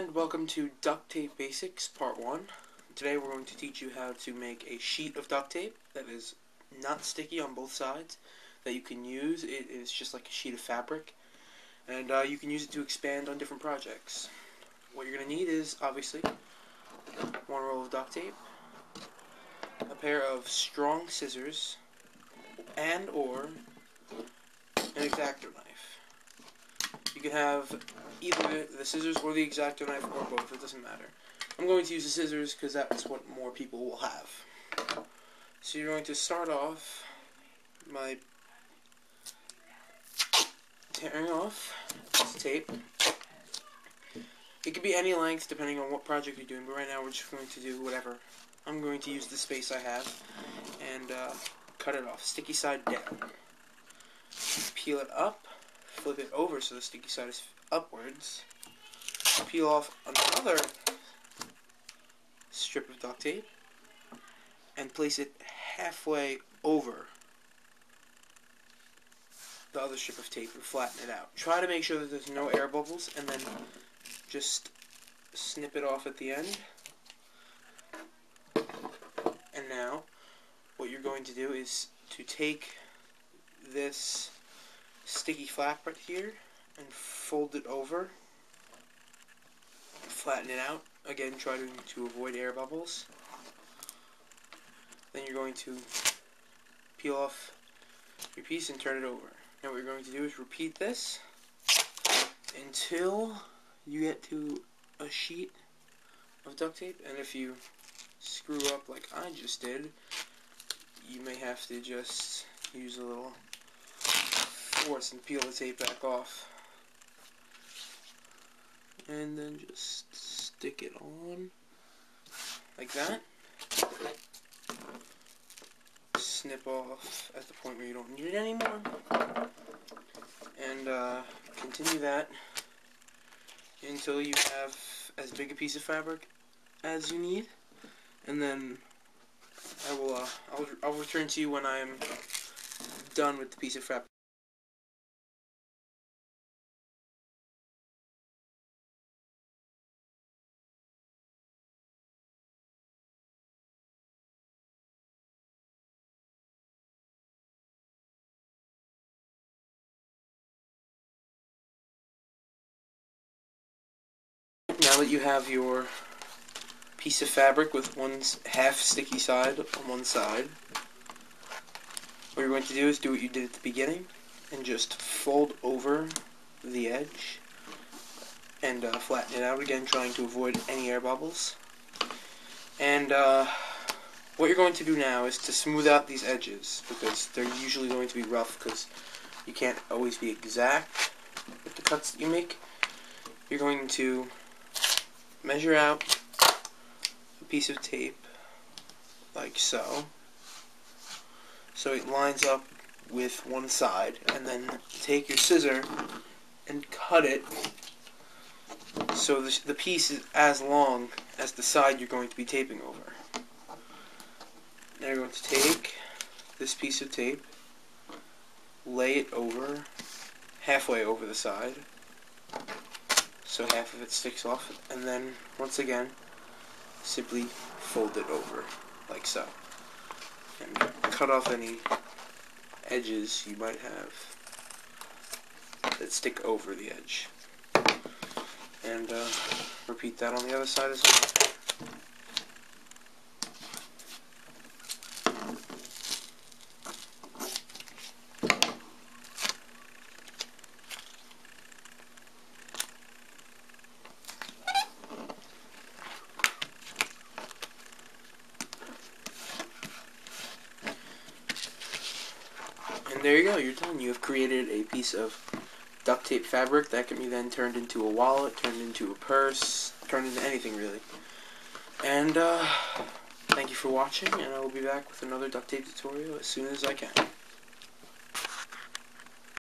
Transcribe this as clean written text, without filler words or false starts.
And welcome to Duct Tape Basics Part 1. Today we're going to teach you how to make a sheet of duct tape that is not sticky on both sides, that you can use. It is just like a sheet of fabric, and you can use it to expand on different projects. What you're going to need is, obviously, one roll of duct tape, a pair of strong scissors, and/or an X-Acto knife. You can have either the scissors or the X-Acto knife or both, it doesn't matter. I'm going to use the scissors because that's what more people will have. So you're going to start off by tearing off this tape. It could be any length depending on what project you're doing, but right now we're just going to do whatever. I'm going to use the space I have and cut it off, sticky side down. Peel it up, flip it over so the sticky side is upwards. Peel off another strip of duct tape and place it halfway over the other strip of tape and flatten it out. Try to make sure that there's no air bubbles, and then just snip it off at the end. And now what you're going to do is to take this sticky flap right here and fold it over, flatten it out. Again, try to avoid air bubbles. Then you're going to peel off your piece and turn it over. Now what you're going to do is repeat this until you get to a sheet of duct tape, and if you screw up like I just did, you may have to just use a little force and peel the tape back off. And then just stick it on like that. Snip off at the point where you don't need it anymore. And continue that until you have as big a piece of fabric as you need. And then I'll return to you when I'm done with the piece of fabric. Now that you have your piece of fabric with one half sticky side on one side, what you're going to do is do what you did at the beginning and just fold over the edge and flatten it out again, trying to avoid any air bubbles. And what you're going to do now is to smooth out these edges, because they're usually going to be rough because you can't always be exact with the cuts that you make. You're going to measure out a piece of tape like so it lines up with one side, and then take your scissor and cut it so the piece is as long as the side you're going to be taping over. Now you're going to take this piece of tape, lay it over, halfway over the side, so half of it sticks off, and then once again simply fold it over like so, and cut off any edges you might have that stick over the edge, and repeat that on the other side as well. And there you go, you're done. You have created a piece of duct tape fabric that can be then turned into a wallet, turned into a purse, turned into anything really. And thank you for watching, and I will be back with another duct tape tutorial as soon as I can.